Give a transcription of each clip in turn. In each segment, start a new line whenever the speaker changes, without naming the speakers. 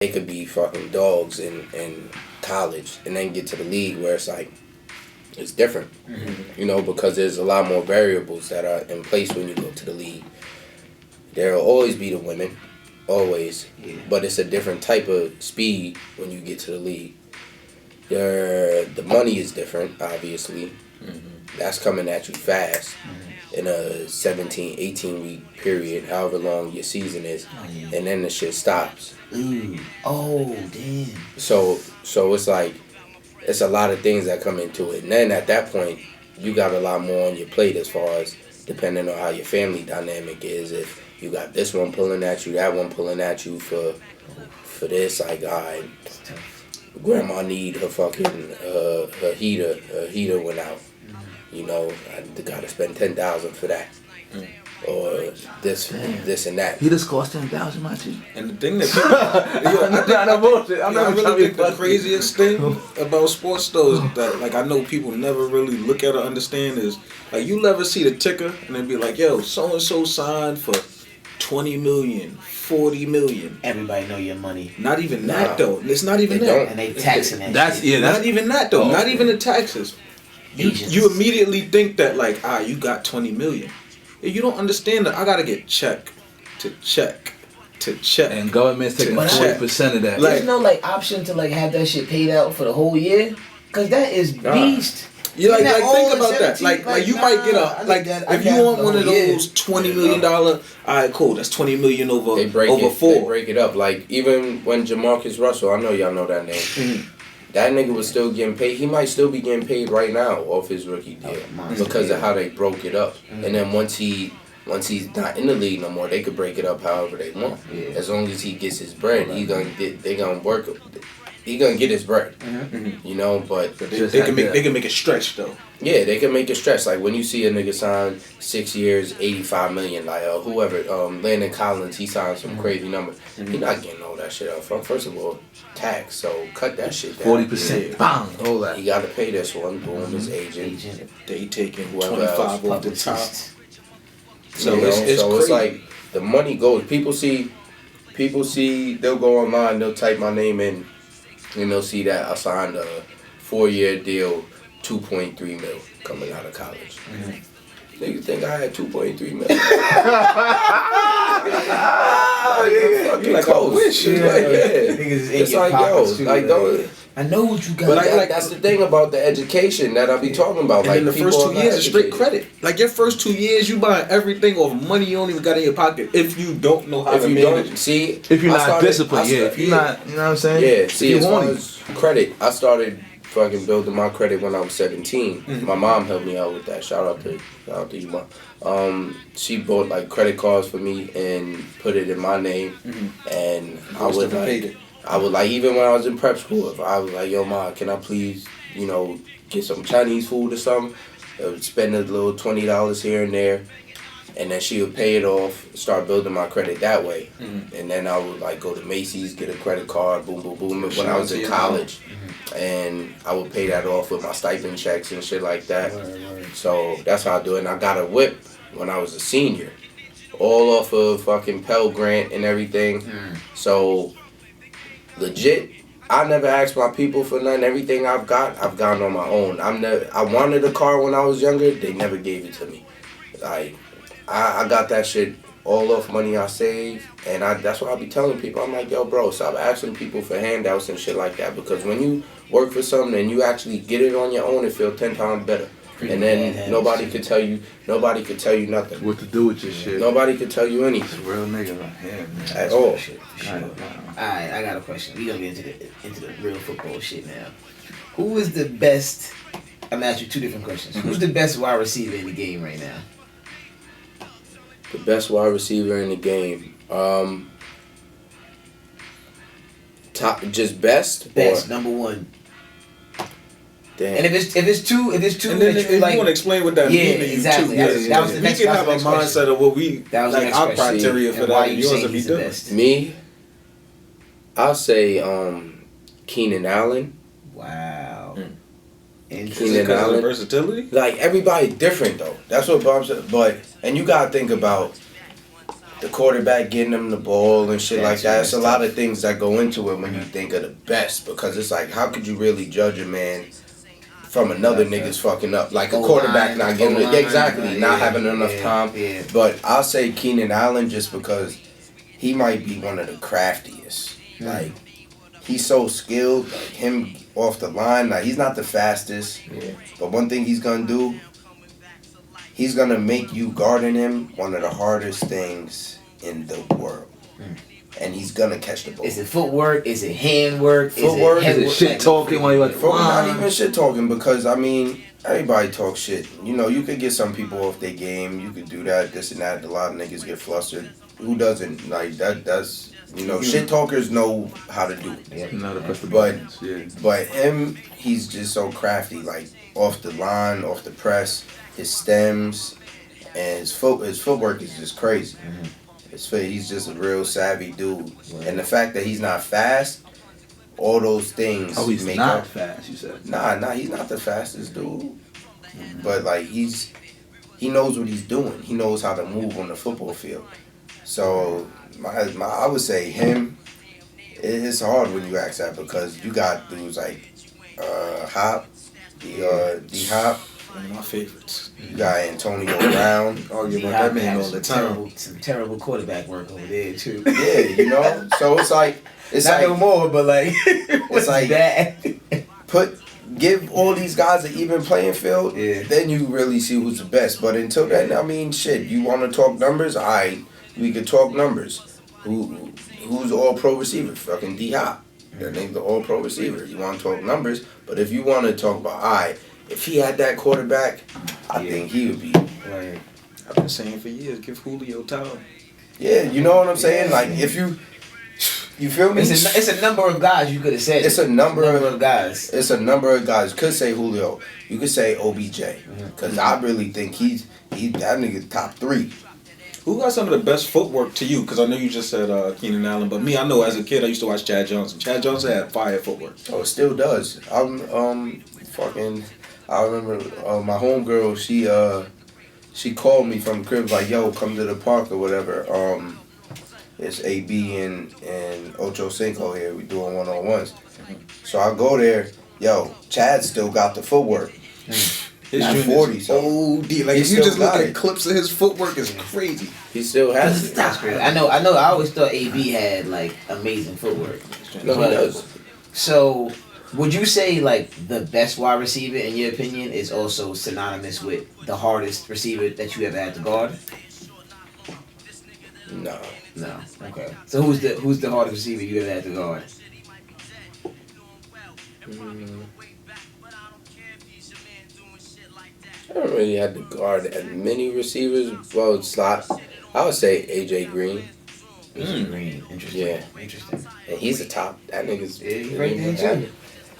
they could be fucking dogs in college and then get to the league where it's like it's different. You know, because there's a lot more variables that are in place when you go to the league. There'll always be the women, always, but it's a different type of speed when you get to the league. The money is different, obviously. That's coming at you fast in a 17, 18 week period, however long your season is, and then the shit stops.
Ooh. Oh, damn.
So it's like, it's a lot of things that come into it. And then at that point, you got a lot more on your plate as far as depending on how your family dynamic is. If you got this one pulling at you, that one pulling at you for this, like, alright, grandma need her fucking, her heater went out. You know, I gotta spend $10,000 for that. Or this and that.
He just cost $10,000, my G.
And the thing that I really think the craziest thing about sports though is that, like, I know people never really look at or understand is, like, you never see the ticker and they be like, yo, so and so signed for 20 million, 40 million.
Everybody know your money.
Not even that though. It's not even that.
And they taxing that.
That's not even that though. Not even the taxes. You immediately think that, like, you got 20 million. You don't understand that I gotta get check to check to check.
And government's taking 40% of that.
There's no like option to like have that shit paid out for the whole year, cause that is beast.
You like think about that. Like you might get a if you want one of those $20 million. All right, cool. That's 20 million over 4.
They break it up. Like even when Jamarcus Russell, I know y'all know that name. That nigga was still getting paid. He might still be getting paid right now off his rookie deal because of how they broke it up. And then once he's not in the league no more, they could break it up however they want. As long as he gets his bread, he gonna get his bread. You know, but
they can make it stretch though.
Yeah, they can make it stretch. Like when you see a nigga sign 6 years, $85 million, like whoever, Landon Collins, he signed some crazy number. He not getting all that shit up front. First of all, tax, so cut that shit down.
40%. Bang, all that.
He got to pay this one. Boom, his agent.
They taking 25 off the top.
So it's like the money goes. People see. They'll go online. They'll type my name in, and they'll see that I signed a 4-year deal. 2.3 mil coming out of college. Niggas think I had 2.3 mil.
Like I wish.
It's like, yo, like don't.
I know what you got.
But like that's the thing about the education that I be talking about.
And
like
in the first 2 years, it's straight credit. Like your first 2 years, you buying everything off money you don't even got in your pocket. If you don't know how to manage.
If you're not disciplined, if you're not, you know what I'm saying.
Yeah. See, as far as credit, I started fucking building my credit when I was 17. My mom helped me out with that. Shout out to you, mom. She bought like credit cards for me and put it in my name, and I would like even when I was in prep school, if I was like, yo, ma, can I please, get some Chinese food or something? I would spend a little $20 here and there, and then she would pay it off, start building my credit that way. And then I would like go to Macy's, get a credit card, boom, boom, boom. When I was in college, and I would pay that off with my stipend checks and shit like that. So that's how I do it. And I got a whip when I was a senior, all off of fucking Pell Grant and everything. So legit, I never asked my people for nothing. Everything I've gotten on my own. I wanted a car when I was younger. They never gave it to me. Like I got that shit all off money I saved, and that's why I be telling people. I'm like, yo, bro, stop asking people for handouts and shit like that, because when you work for something and you actually get it on your own, it feels 10 times better. And then nobody could tell you nothing.
What to do with your shit.
Nobody could tell you anything.
Real nigga right here, man.
At all.
Alright, I got a question. We gonna get into the real football shit now. Who is the best? I'm gonna ask you two different questions. Who's the best wide receiver in the game right now?
The best wide receiver in the game. Top, just best.
Best, number one.
Damn.
And if it's two,
and then
if
you want to explain what that means to you
exactly.
too.
That was the next.
We can have a mindset of what we like our criteria for that.
You
yours
would be different.
Me, I'll say Keenan Allen.
Wow.
And Keenan Allen versatility.
Like everybody different though. That's what Bob said. And you gotta think about the quarterback getting them the ball and shit like that. It's a
That's
lot of things that go into it when you think of the best, because it's like, how could you really judge a man from another nigga's fucking up? Like a quarterback not getting it. Exactly, not having enough time.
Yeah.
But I'll say Keenan Allen just because he might be one of the craftiest. Like, he's so skilled. Like, him off the line, like, he's not the fastest.
Yeah.
But one thing he's going to do, he's going to make you guarding him one of the hardest things in the world. And he's going to catch the ball.
Is it footwork? Is it handwork?
Footwork?
Is
Is it shit talking while you like
Not even shit talking, because, I mean, everybody talks shit. You know, you could get some people off their game. You could do that, this and that. A lot of niggas get flustered. Who doesn't? Like, that's, you know, shit talkers know how to do it.
Yeah.
Not the best of
But-
buttons, yeah.
But him, he's just so crafty, like off the line, off the press, his stems, and his footwork is just crazy. He's just a real savvy dude. And the fact that he's not fast, all those things
Oh, he's
make
not
up.
fast, you said.
Nah, he's not the fastest dude. But like he knows what he's doing. He knows how to move on the football field. So I would say him. It's hard when you ask that, because you got dudes like Hop, D Hop.
One of my favorites.
You got Antonio Brown.
Argue about that man all the time.
Some terrible quarterback work over there too.
Yeah, you know. So it's like
Not no more, but like it's
like-
that.
Give all these guys an even playing field.
Yeah.
Then you really see who's the best. But until then, I mean, shit. You want to talk numbers? We could talk numbers. Who's all pro receiver? Fucking D Hop. That name's the all pro receiver. You want to talk numbers, but if you want to talk about, if he had that quarterback, I think he would be.
Right.
I've been saying for years, give Julio time.
Yeah, you know what I'm saying? Like, if you feel me?
It's a number of guys you could have said.
It's a number
of guys.
It's a number of guys. You could say Julio. You could say OBJ. Because I really think he's that nigga's top 3.
Who got some of the best footwork to you? Because I know you just said Keenan Allen, but me, I know as a kid I used to watch Chad Johnson. Chad Johnson had fire footwork.
Oh, it still does. I remember my homegirl, she called me from the crib like, yo, come to the park or whatever. It's AB and Ocho Cinco here. We doing 1-on-1s. So I go there. Yo, Chad still got the footwork.
His
Not
junior's
40, so
OD. Like,
he
if you
still
just look
got
at
it.
clips of his footwork, it's crazy.
He still has it.
That's crazy. I know. I always thought AB had like amazing footwork.
No, he does.
So, would you say like the best wide receiver in your opinion is also synonymous with the hardest receiver that you ever had to guard?
No.
No. Okay. So who's the hardest receiver you ever had to guard?
I don't really have to guard as many receivers. Well, slot. I would say AJ Green.
Green. Interesting.
Yeah.
Interesting.
And he's the top. That nigga's
Right there too.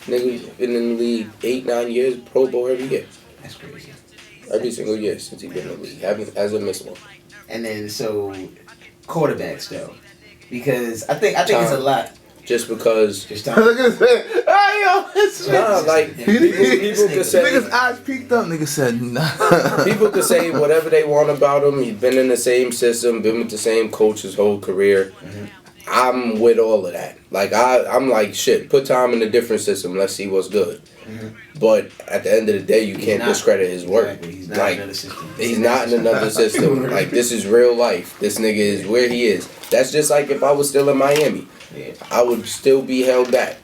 Nigga's been in the league 8-9 years, Pro Bowl every year.
That's crazy.
Every single year since he's been in the league. Hasn't missed one.
And then so quarterbacks though, because I think it's a lot.
Just because.
Just time.
Look at this. Hey, yo, it's
Nah, like people could say.
Niggas eyes peeked up. Nigga said nah.
People could say whatever they want about him. He's been in the same system, been with the same coach his whole career. I'm with all of that. Like I'm like, shit, put Tom in a different system. Let's see what's good. But at the end of the day, you can't discredit his work.
Exactly. He's not
Like,
in another system.
he's not in another system. Like, this is real life. This nigga is where he is. That's just like if I was still in Miami.
Yeah.
I would still be held back.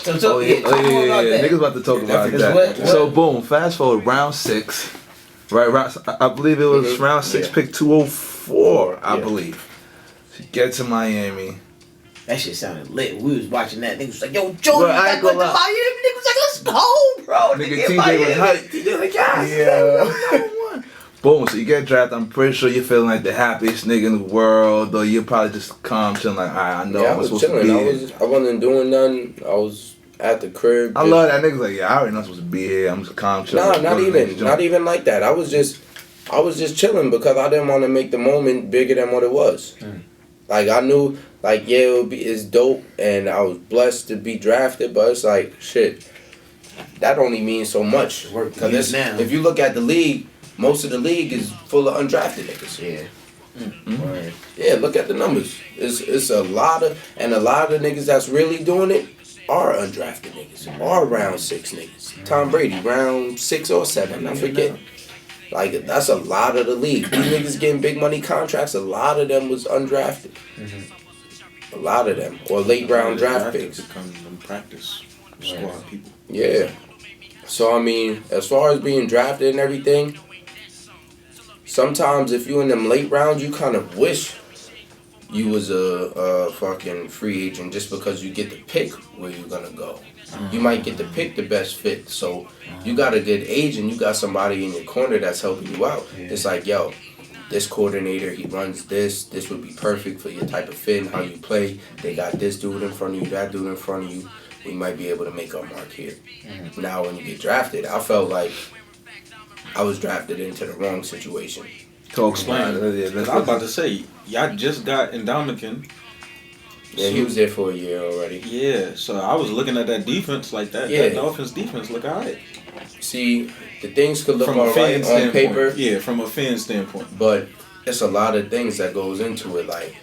So
Oh yeah,
that.
Niggas about to talk about
definitely.
that.
What-
So boom, fast forward round 6, right? I believe it was round 6,
Yeah.
pick 204. I
Yeah.
believe. She get to Miami.
That shit sounded lit. We was watching that. Niggas was like, yo, Jordan,
Bro, I
back
ain't
with the
gonna lie.
Miami. Niggas was like, let's go, bro.
Nigga, TJ was hyped.
TJ like, yes.
Boom, so you get drafted. I'm pretty sure you're feeling like the happiest nigga in the world, or you're probably just calm, chilling like, alright, I know
Yeah, I
I'm
was
supposed to
chilling.
be
I
here.
wasn't doing nothing. I was at the crib.
I love that niggas like, yeah, I already know I'm supposed to be here. I'm just calm, chilling.
Nah,
Go
not
to the next
not
joint.
even like that. I was just chilling because I didn't want to make the moment bigger than what it was. Like, I knew, like, yeah, it's dope, and I was blessed to be drafted, but it's like, shit, that only means so much.
Work
Because
now.
if you look at the league, most of the league is full of undrafted niggas.
Yeah. Word.
Yeah, look at the numbers. It's a lot of niggas that's really doing it are undrafted niggas, are round 6 niggas. Tom Brady, round 6 or 7, I forget. Like, that's a lot of the league. These niggas getting big money contracts, a lot of them was undrafted. A lot of them. Or late round draft picks.
Become them practice squad people.
Yeah. So, I mean, as far as being drafted and everything, sometimes if you in them late rounds, you kind of wish you was a fucking free agent just because you get to pick where you're gonna go. You might get to pick the best fit. So you got a good agent, you got somebody in your corner that's helping you out. It's like, yo, this coordinator, he runs this. This would be perfect for your type of fit and how you play. They got this dude in front of you, that dude in front of you. We might be able to make our mark here. Now, when you get drafted, I felt like I was drafted into the wrong situation.
Talk
Explain.
about it.
I was about to say, y'all just got Ndamukong.
Yeah, he was there for a year already.
Yeah, so I was looking at that defense like that.
Yeah.
That Dolphins defense look alright.
See, the things could look
From a
alright
fan
on
standpoint.
paper,
Yeah, from a fan standpoint.
but it's a lot of things that goes into it. Like,